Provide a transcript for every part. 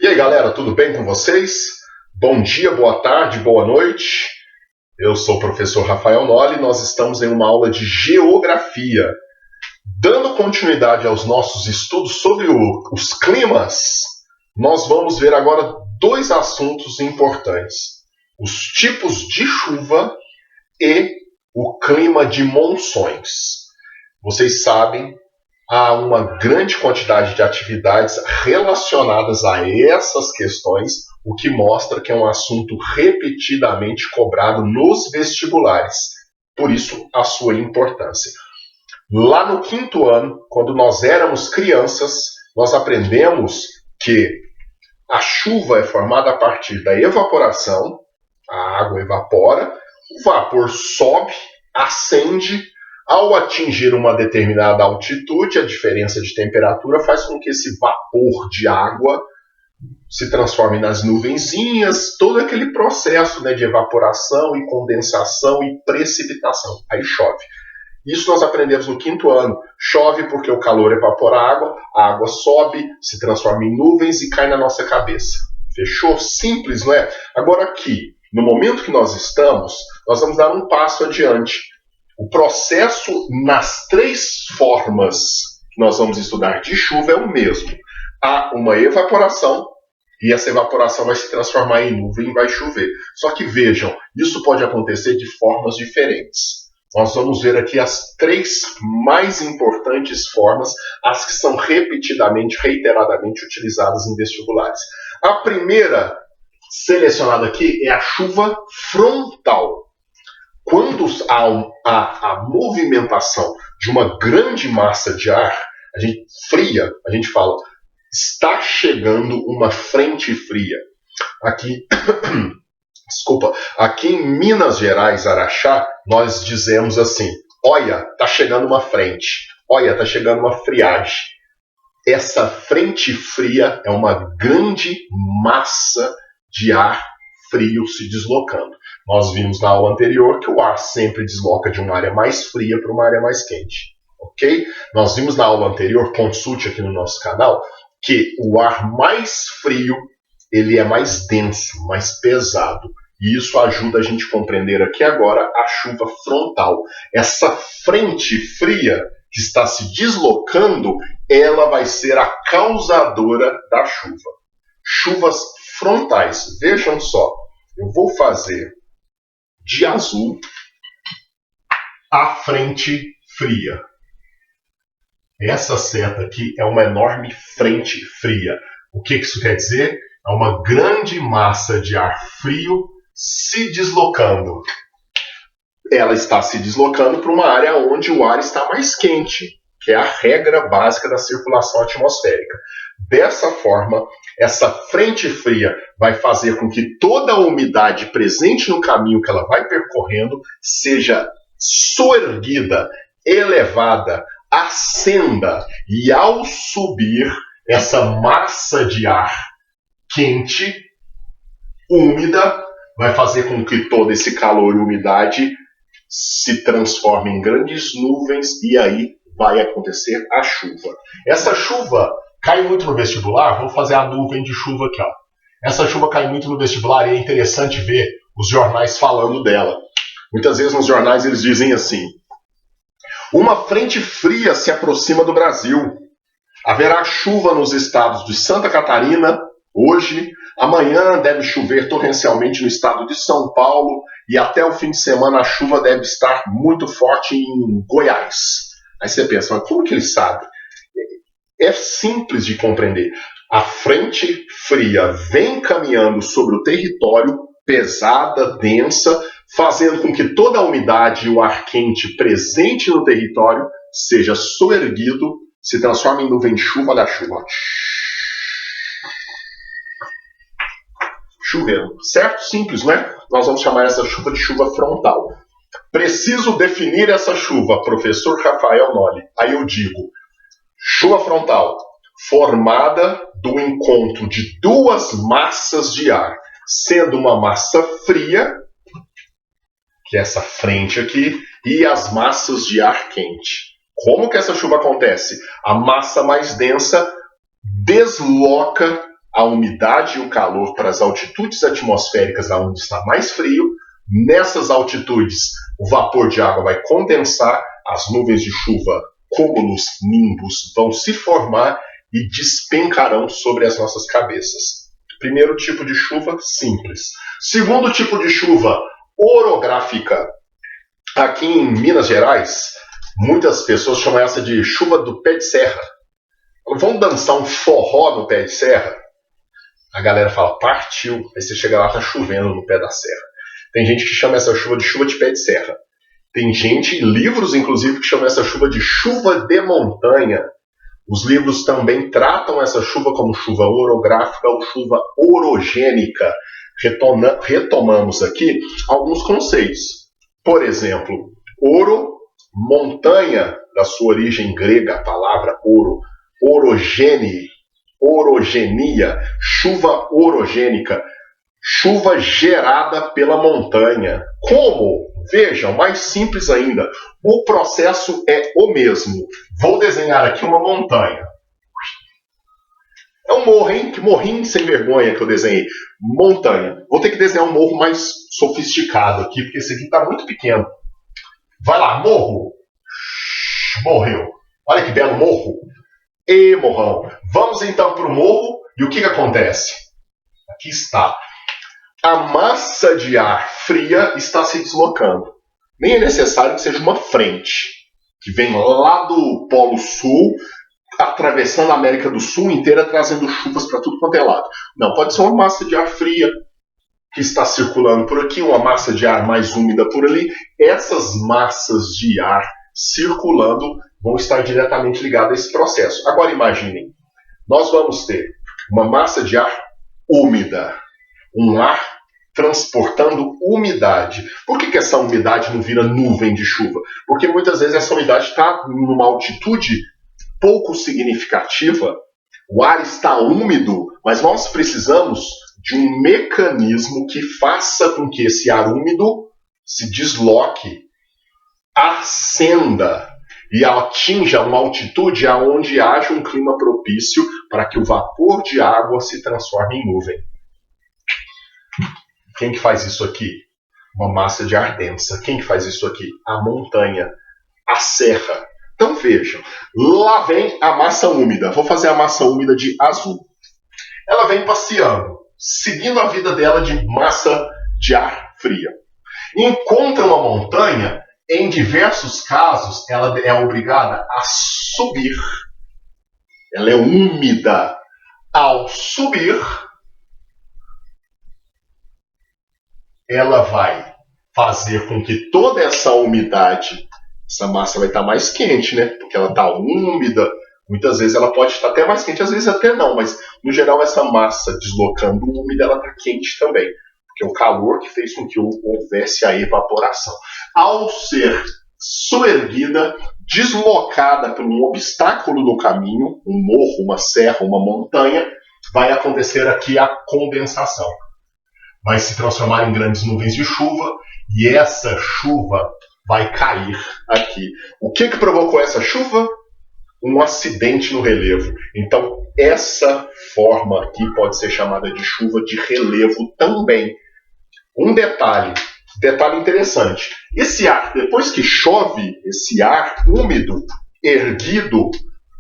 E aí, galera, tudo bem com vocês? Bom dia, boa tarde, boa noite. Eu sou o professor Rafael Noli e nós estamos em uma aula de geografia. Dando continuidade aos nossos estudos sobre os climas, nós vamos ver agora dois assuntos importantes: os tipos de chuva e o clima de monções. Vocês sabem, há uma grande quantidade de atividades relacionadas a essas questões, o que mostra que é um assunto repetidamente cobrado nos vestibulares. Por isso, a sua importância. Lá no quinto ano, quando nós éramos crianças, nós aprendemos que a chuva é formada a partir da evaporação, a água evapora, o vapor sobe, ascende. Ao atingir uma determinada altitude, a diferença de temperatura faz com que esse vapor de água se transforme nas nuvenzinhas, todo aquele processo, de evaporação e condensação e precipitação. Aí chove. Isso nós aprendemos no quinto ano. Chove porque o calor evapora a água sobe, se transforma em nuvens e cai na nossa cabeça. Fechou? Simples, não é? Agora aqui, no momento que nós estamos, nós vamos dar um passo adiante. O processo nas três formas que nós vamos estudar de chuva é o mesmo. Há uma evaporação e essa evaporação vai se transformar em nuvem e vai chover. Só que vejam, isso pode acontecer de formas diferentes. Nós vamos ver aqui as três mais importantes formas, as que são reiteradamente utilizadas em vestibulares. A primeira selecionada aqui é a chuva frontal. Quando há a movimentação de uma grande massa de ar, fria, a gente fala, está chegando uma frente fria. Aqui em Minas Gerais, Araxá, nós dizemos assim: olha, está chegando uma frente, olha, está chegando uma friagem. Essa frente fria é uma grande massa de ar frio se deslocando. Nós vimos na aula anterior que o ar sempre desloca de uma área mais fria para uma área mais quente. Ok? Nós vimos na aula anterior, consulte aqui no nosso canal, que o ar mais frio ele é mais denso, mais pesado. E isso ajuda a gente a compreender aqui agora a chuva frontal. Essa frente fria que está se deslocando, ela vai ser a causadora da chuva. Chuvas frontais. Vejam só, eu vou fazer de azul a frente fria. Essa seta aqui é uma enorme frente fria. O que isso quer dizer? É uma grande massa de ar frio se deslocando. Ela está se deslocando para uma área onde o ar está mais quente, que é a regra básica da circulação atmosférica. Dessa forma, essa frente fria vai fazer com que toda a umidade presente no caminho que ela vai percorrendo seja soerguida, elevada, ascenda, e ao subir, essa massa de ar quente, úmida, vai fazer com que todo esse calor e umidade se transforme em grandes nuvens e aí vai acontecer a chuva. Essa chuva cai muito no vestibular. Vou fazer a nuvem de chuva aqui. Essa chuva cai muito no vestibular e é interessante ver os jornais falando dela. Muitas vezes nos jornais eles dizem assim: uma frente fria se aproxima do Brasil. Haverá chuva nos estados de Santa Catarina hoje. Amanhã deve chover torrencialmente no estado de São Paulo e até o fim de semana a chuva deve estar muito forte em Goiás. Aí você pensa, mas como que ele sabe? É simples de compreender. A frente fria vem caminhando sobre o território, pesada, densa, fazendo com que toda a umidade e o ar quente presente no território seja soerguido, se transforme em nuvem de chuva. Olha a chuva. Chovendo. Certo? Simples, né? Nós vamos chamar essa chuva de chuva frontal. Preciso definir essa chuva, professor Rafael Noli. Aí eu digo: chuva frontal, formada do encontro de duas massas de ar, sendo uma massa fria, que é essa frente aqui, e as massas de ar quente. Como que essa chuva acontece? A massa mais densa desloca a umidade e o calor para as altitudes atmosféricas onde está mais frio. Nessas altitudes, o vapor de água vai condensar, as nuvens de chuva, cúmulos, nimbus, vão se formar e despencarão sobre as nossas cabeças. Primeiro tipo de chuva, simples. Segundo tipo de chuva, orográfica. Aqui em Minas Gerais, muitas pessoas chamam essa de chuva do pé de serra. Vão dançar um forró no pé de serra? A galera fala, partiu. Aí você chega lá, tá chovendo no pé da serra. Tem gente que chama essa chuva de pé de serra. Tem gente, livros inclusive, que chamam essa chuva de chuva de montanha. Os livros também tratam essa chuva como chuva orográfica ou chuva orogênica. Retomamos aqui alguns conceitos. Por exemplo, oro, montanha, da sua origem grega, a palavra oro, orogenia, chuva orogênica, chuva gerada pela montanha. Como? Vejam, mais simples ainda, o processo é o mesmo. Vou desenhar aqui uma montanha. É um morro, hein? Que morrinho sem vergonha que eu desenhei. Montanha. Vou ter que desenhar um morro mais sofisticado aqui, porque esse aqui está muito pequeno. Vai lá, morro. Morreu. Olha que belo morro. E morrão. Vamos então para o morro. E o que acontece? Aqui está. A massa de ar fria está se deslocando. Nem é necessário que seja uma frente que vem lá do Polo Sul, atravessando a América do Sul inteira, trazendo chuvas para tudo quanto é lado. Não, pode ser uma massa de ar fria que está circulando por aqui, uma massa de ar mais úmida por ali. Essas massas de ar circulando vão estar diretamente ligadas a esse processo. Agora imaginem, nós vamos ter uma massa de ar úmida, um ar transportando umidade. Por que essa umidade não vira nuvem de chuva? Porque muitas vezes essa umidade está numa altitude pouco significativa, o ar está úmido, mas nós precisamos de um mecanismo que faça com que esse ar úmido se desloque, ascenda e atinja uma altitude aonde haja um clima propício para que o vapor de água se transforme em nuvem. Quem que faz isso aqui? Uma massa de ar densa. Quem que faz isso aqui? A montanha, a serra. Então vejam, lá vem a massa úmida. Vou fazer a massa úmida de azul. Ela vem passeando, seguindo a vida dela de massa de ar fria. Encontra uma montanha, em diversos casos, ela é obrigada a subir. Ela é úmida. Ao subir, ela vai fazer com que toda essa umidade, essa massa vai estar mais quente, né? Porque ela está úmida. Muitas vezes ela pode estar até mais quente, às vezes até não, mas no geral essa massa deslocando úmida, ela está quente também. Porque é o calor que fez com que houvesse a evaporação. Ao ser soerguida, deslocada por um obstáculo no caminho, um morro, uma serra, uma montanha, vai acontecer aqui a condensação. Vai se transformar em grandes nuvens de chuva e essa chuva vai cair aqui. O que provocou essa chuva? Um acidente no relevo. Então, essa forma aqui pode ser chamada de chuva de relevo também. Um detalhe interessante. Esse ar, depois que chove, esse ar úmido, erguido,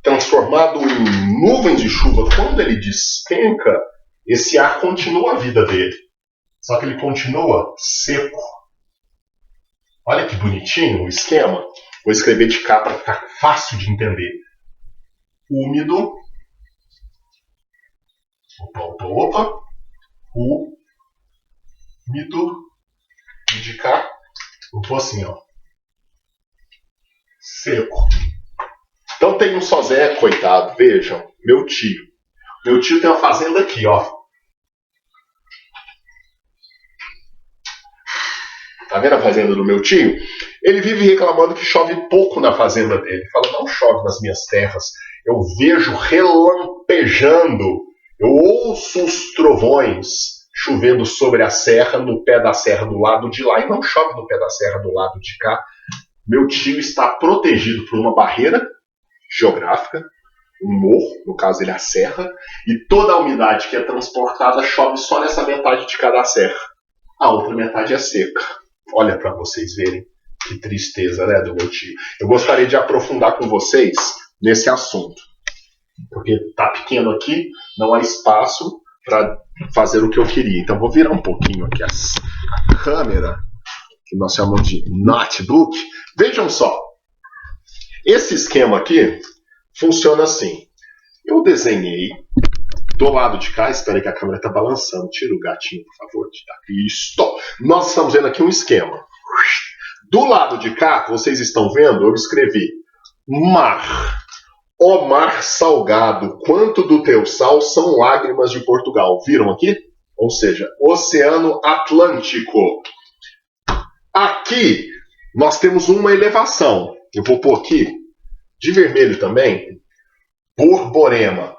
transformado em nuvens de chuva, quando ele despenca, esse ar continua a vida dele. Só que ele continua seco. Olha que bonitinho o esquema. Vou escrever de cá para ficar fácil de entender. Úmido. Opa. Úmido. E de cá, eu vou assim, ó. Seco. Então tem um só Zé, coitado. Vejam, meu tio. Meu tio tem uma fazenda aqui, ó. Tá vendo a fazenda do meu tio? Ele vive reclamando que chove pouco na fazenda dele. Ele fala, não chove nas minhas terras. Eu vejo relampejando. Eu ouço os trovões chovendo sobre a serra, no pé da serra do lado de lá. E não chove no pé da serra do lado de cá. Meu tio está protegido por uma barreira geográfica. um morro, no caso ele é a serra, e toda a umidade que é transportada chove só nessa metade de cada serra. A outra metade é seca. Olha para vocês verem que tristeza, né, do meu tio. Eu gostaria de aprofundar com vocês nesse assunto, porque tá pequeno aqui, não há espaço para fazer o que eu queria. Então vou virar um pouquinho aqui a câmera, que nós chamamos de notebook. Vejam só, esse esquema aqui funciona assim. Eu desenhei do lado de cá, espera aí que a câmera está balançando, tira o gatinho, por favor. Isto. Nós estamos vendo aqui um esquema. Do lado de cá, vocês estão vendo, eu escrevi mar. Ó mar salgado, quanto do teu sal são lágrimas de Portugal. Viram aqui? Ou seja, Oceano Atlântico. Aqui nós temos uma elevação. Eu vou pôr aqui, de vermelho também, Borborema.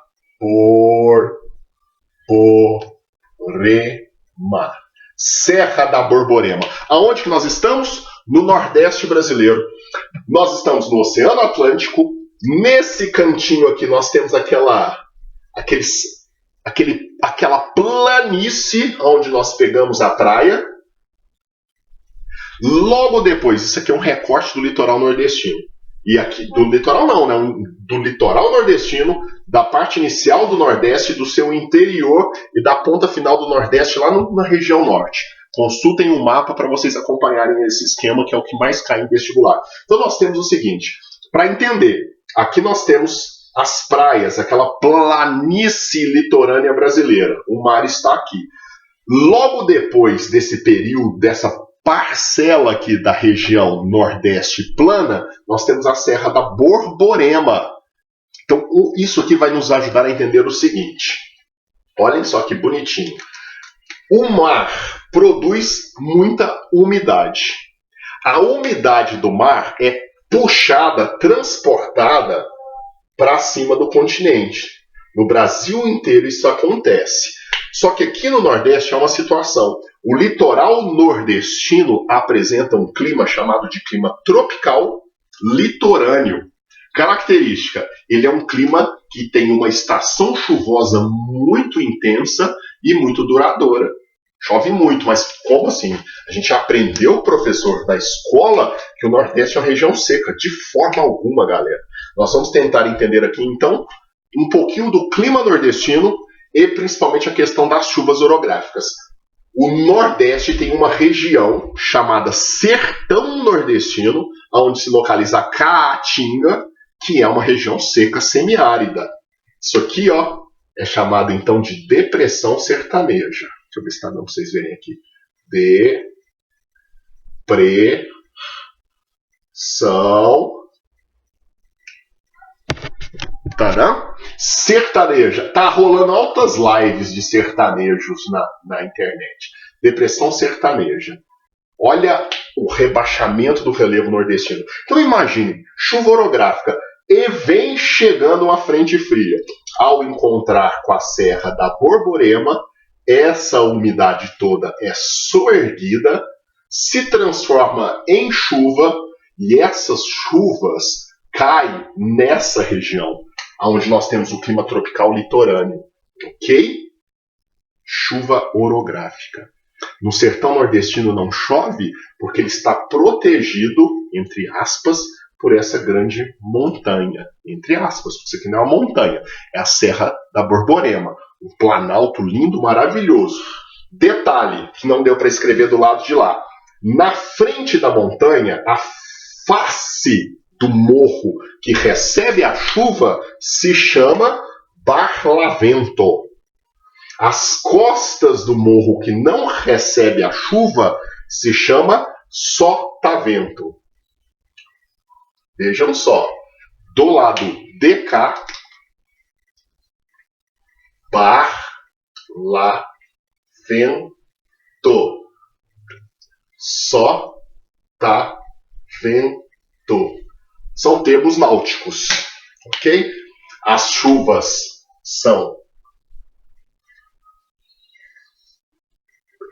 Borborema. Serra da Borborema. Aonde que nós estamos? No Nordeste brasileiro. Nós estamos no Oceano Atlântico. Nesse cantinho aqui nós temos aquela planície onde nós pegamos a praia. Logo depois, isso aqui é um recorte do litoral nordestino. E aqui, do litoral não, né? Do litoral nordestino, da parte inicial do Nordeste, do seu interior e da ponta final do Nordeste, lá na região norte. Consultem o mapa para vocês acompanharem esse esquema, que é o que mais cai em vestibular. Então nós temos o seguinte, para entender, aqui nós temos as praias, aquela planície litorânea brasileira. O mar está aqui. Logo depois desse período, dessa parcela aqui da região nordeste plana, nós temos a Serra da Borborema. Então, isso aqui vai nos ajudar a entender o seguinte. Olhem só que bonitinho. O mar produz muita umidade. A umidade do mar é puxada, transportada para cima do continente. No Brasil inteiro isso acontece. Só que aqui no Nordeste é uma situação. O litoral nordestino apresenta um clima chamado de clima tropical litorâneo. Característica, ele é um clima que tem uma estação chuvosa muito intensa e muito duradoura. Chove muito, mas como assim? A gente aprendeu, professor, da escola, que o Nordeste é uma região seca. De forma alguma, galera. Nós vamos tentar entender aqui, então, um pouquinho do clima nordestino e principalmente a questão das chuvas orográficas. O Nordeste tem uma região chamada Sertão Nordestino, onde se localiza a Caatinga, que é uma região seca semiárida. Isso aqui, ó, é chamado então de depressão sertaneja. Deixa eu ver se está dando para vocês verem aqui. Depressão sertaneja. Tá rolando altas lives de sertanejos na internet. Depressão sertaneja. Olha o rebaixamento do relevo nordestino. Então imagine, chuva orográfica e vem chegando uma frente fria. Ao encontrar com a Serra da Borborema, essa umidade toda é soerguida, se transforma em chuva e essas chuvas caem nessa região, onde nós temos o clima tropical litorâneo. Ok? Chuva orográfica. No sertão nordestino não chove porque ele está protegido, entre aspas, por essa grande montanha. Entre aspas, isso aqui não é uma montanha, é a Serra da Borborema. Um planalto lindo, maravilhoso. Detalhe que não deu para escrever do lado de lá. Na frente da montanha, a face do morro que recebe a chuva se chama Barlavento. As costas do morro que não recebe a chuva se chama Sotavento. Vejam só, do lado de cá, Barlavento. Sotavento. São termos náuticos, ok? As chuvas são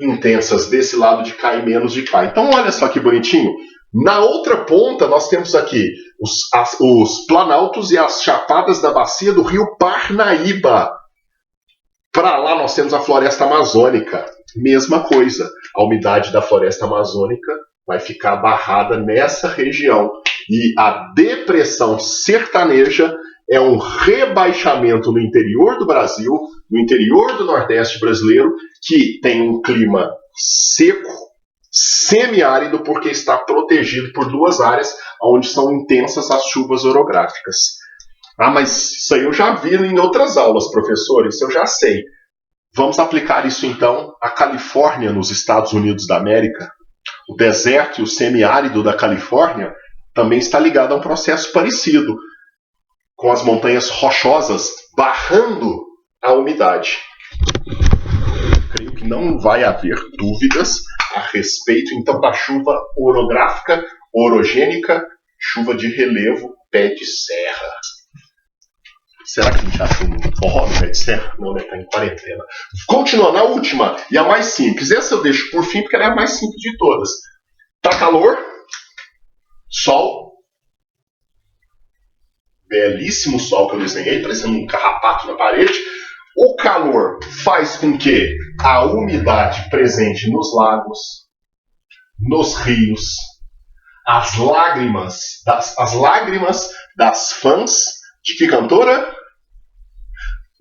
intensas desse lado de cá e menos de cá. Então olha só que bonitinho. Na outra ponta, nós temos aqui os planaltos e as chapadas da bacia do rio Parnaíba. Para lá nós temos a floresta amazônica. Mesma coisa, a umidade da floresta amazônica vai ficar barrada nessa região. E a depressão sertaneja é um rebaixamento no interior do Brasil, no interior do Nordeste brasileiro, que tem um clima seco, semiárido, porque está protegido por duas áreas onde são intensas as chuvas orográficas. Ah, mas isso aí eu já vi em outras aulas, professor, isso eu já sei. Vamos aplicar isso então à Califórnia, nos Estados Unidos da América. O deserto e o semiárido da Califórnia também está ligado a um processo parecido, com as montanhas rochosas barrando a umidade. Creio que não vai haver dúvidas a respeito então da chuva orográfica, orogênica, chuva de relevo, pé de serra. Será que a gente acha um forró no pé de serra? Não, né? Está em quarentena. Continuando, a última e a mais simples. Essa eu deixo por fim porque ela é a mais simples de todas. Tá calor, sol, belíssimo sol que eu desenhei, parecendo um carrapato na parede. O calor faz com que a umidade presente nos lagos, nos rios, as lágrimas das fãs de que cantora?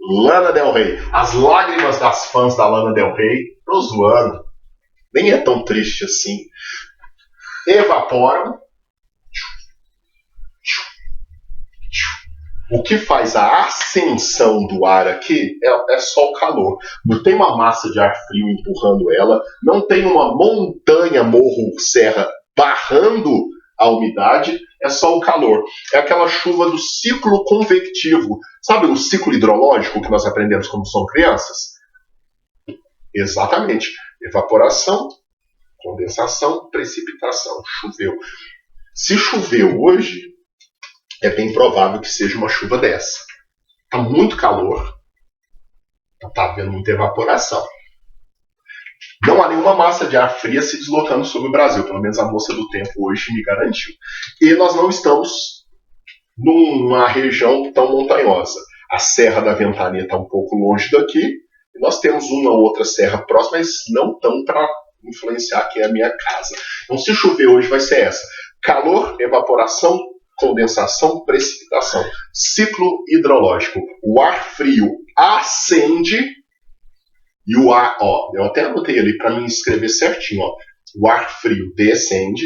Lana Del Rey. As lágrimas das fãs da Lana Del Rey, tô zoando, nem é tão triste assim, evaporam. O que faz a ascensão do ar aqui é só o calor. Não tem uma massa de ar frio empurrando ela, não tem uma montanha, morro, serra barrando a umidade, é só o calor. É aquela chuva do ciclo convectivo. Sabe o ciclo hidrológico que nós aprendemos quando somos crianças? Exatamente. Evaporação, condensação, precipitação. Choveu. Se choveu hoje, é bem provável que seja uma chuva dessa. Está muito calor, está havendo muita evaporação. Não há nenhuma massa de ar fria se deslocando sobre o Brasil, pelo menos a moça do tempo hoje me garantiu. E nós não estamos numa região tão montanhosa. A Serra da Ventania está um pouco longe daqui, e nós temos uma ou outra serra próxima, mas não tão para influenciar aqui a minha casa. Então, se chover hoje, vai ser essa. Calor, evaporação, condensação, precipitação. Ciclo hidrológico. O ar frio ascende e o ar, eu até anotei ali para me escrever certinho, o ar frio descende,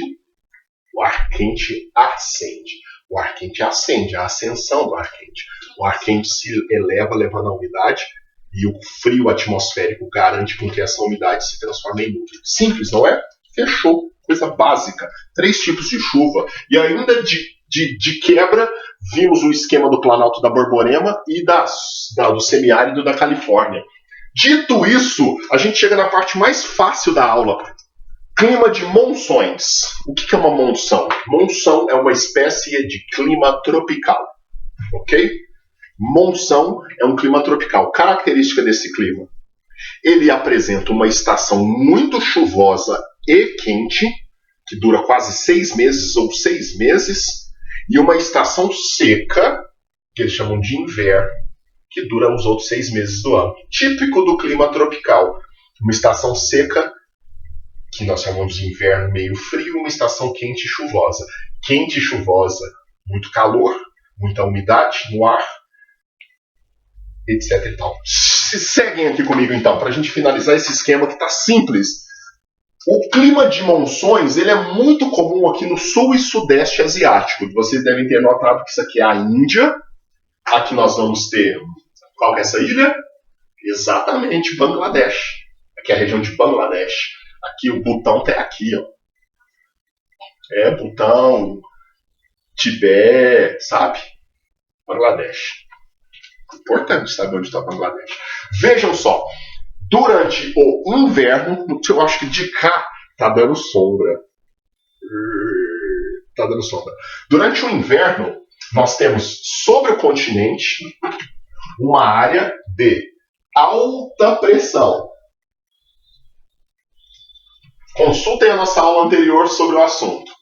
o ar quente ascende. O ar quente ascende, a ascensão do ar quente. O ar quente se eleva, levando a umidade, e o frio atmosférico garante com que essa umidade se transforme em nuvem. Simples, não é? Fechou. Coisa básica. 3 tipos de chuva. E ainda de quebra, vimos o esquema do Planalto da Borborema e do semiárido da Califórnia. Dito isso, a gente chega na parte mais fácil da aula. Clima de monções. O que é uma monção? Monção é uma espécie de clima tropical. Ok? Monção é um clima tropical. Característica desse clima: ele apresenta uma estação muito chuvosa e quente, que dura quase 6 meses ou 6 meses, e uma estação seca, que eles chamam de inverno, que dura os outros 6 meses do ano. Típico do clima tropical. Uma estação seca, que nós chamamos de inverno meio frio, uma estação quente e chuvosa. Quente e chuvosa, muito calor, muita umidade no ar, etc e tal. Seguem aqui comigo então, para a gente finalizar esse esquema que está simples. O clima de monções ele é muito comum aqui no sul e sudeste asiático. Vocês devem ter notado que isso aqui é a Índia. Aqui nós vamos ter... Qual que é essa ilha? Exatamente, Bangladesh. Aqui é a região de Bangladesh. Aqui o Butão está aqui, ó. Butão, Tibete, sabe? Bangladesh. Importante saber onde está Bangladesh. Vejam só. Durante o inverno, eu acho que de cá tá dando sombra. Tá dando sombra. Durante o inverno, nós temos sobre o continente uma área de alta pressão. Consultem a nossa aula anterior sobre o assunto.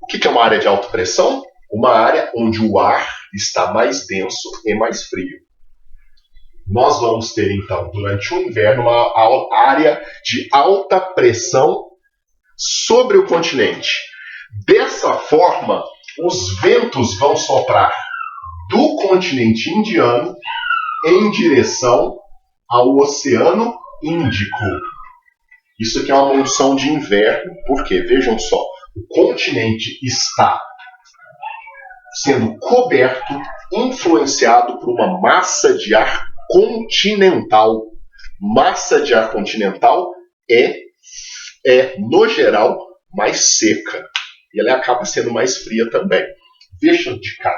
O que é uma área de alta pressão? Uma área onde o ar está mais denso e mais frio. Nós vamos ter, então, durante o inverno, uma área de alta pressão sobre o continente. Dessa forma, os ventos vão soprar do continente indiano em direção ao Oceano Índico. Isso aqui é uma monção de inverno. Por quê? Vejam só, o continente está sendo coberto, influenciado por uma massa de ar continental. Massa de ar continental no geral, mais seca. E ela acaba sendo mais fria também. Vejam de cá.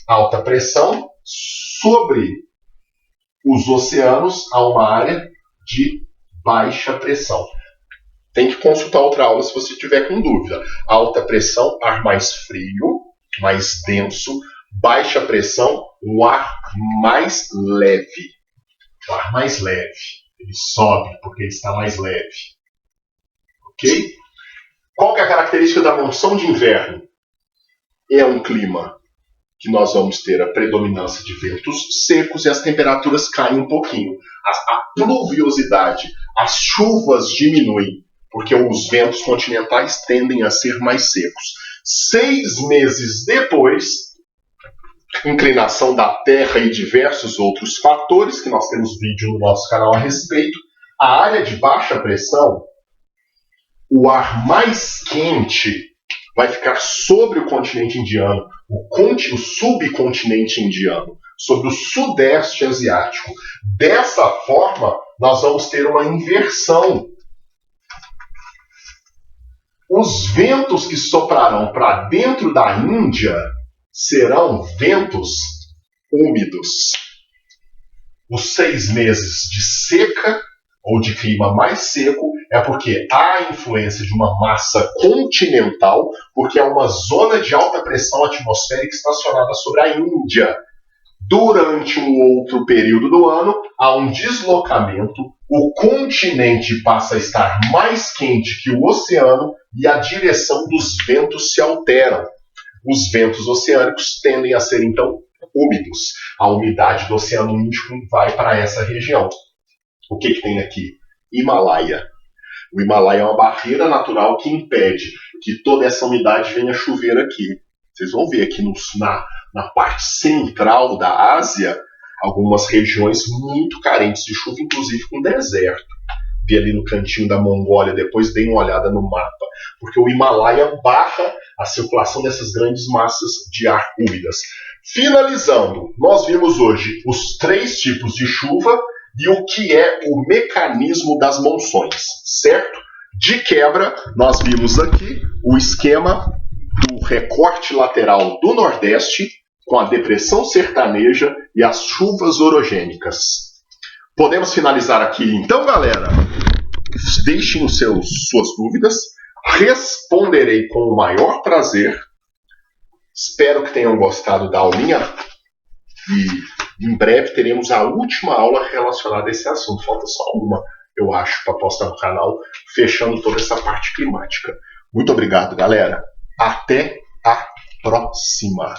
Alta pressão sobre os oceanos a uma área de baixa pressão. Tem que consultar outra aula se você tiver com dúvida. Alta pressão, ar mais frio, mais denso. Baixa pressão, um ar mais leve. O ar mais leve. Ele sobe porque ele está mais leve. Ok? Qual que é a característica da monção de inverno? É um clima que nós vamos ter a predominância de ventos secos e as temperaturas caem um pouquinho. A pluviosidade, as chuvas diminuem, porque os ventos continentais tendem a ser mais secos. 6 meses depois, inclinação da Terra e diversos outros fatores, que nós temos vídeo no nosso canal a respeito, a área de baixa pressão, o ar mais quente vai ficar sobre o continente indiano, o subcontinente indiano, sobre o sudeste asiático. Dessa forma, nós vamos ter uma inversão. Os ventos que soprarão para dentro da Índia serão ventos úmidos. Os 6 meses de seca ou de clima mais seco é porque há a influência de uma massa continental, porque é uma zona de alta pressão atmosférica estacionada sobre a Índia. Durante um outro período do ano, há um deslocamento, o continente passa a estar mais quente que o oceano e a direção dos ventos se alteram. Os ventos oceânicos tendem a ser, então, úmidos. A umidade do Oceano Índico vai para essa região. O que tem aqui? Himalaia. O Himalaia é uma barreira natural que impede que toda essa umidade venha chover aqui. Vocês vão ver aqui na parte central da Ásia, algumas regiões muito carentes de chuva, inclusive com deserto. Vi ali no cantinho da Mongólia, depois dei uma olhada no mapa, porque o Himalaia barra a circulação dessas grandes massas de ar úmidas. Finalizando, nós vimos hoje os 3 tipos de chuva e o que é o mecanismo das monções, certo? De quebra, nós vimos aqui o esquema do recorte lateral do Nordeste com a depressão sertaneja e as chuvas orogênicas. Podemos finalizar aqui então, galera? Deixem suas dúvidas, responderei com o maior prazer. Espero que tenham gostado da aulinha e em breve teremos a última aula relacionada a esse assunto. Falta só uma, eu acho, para postar no canal, fechando toda essa parte climática. Muito obrigado, galera. Até a próxima.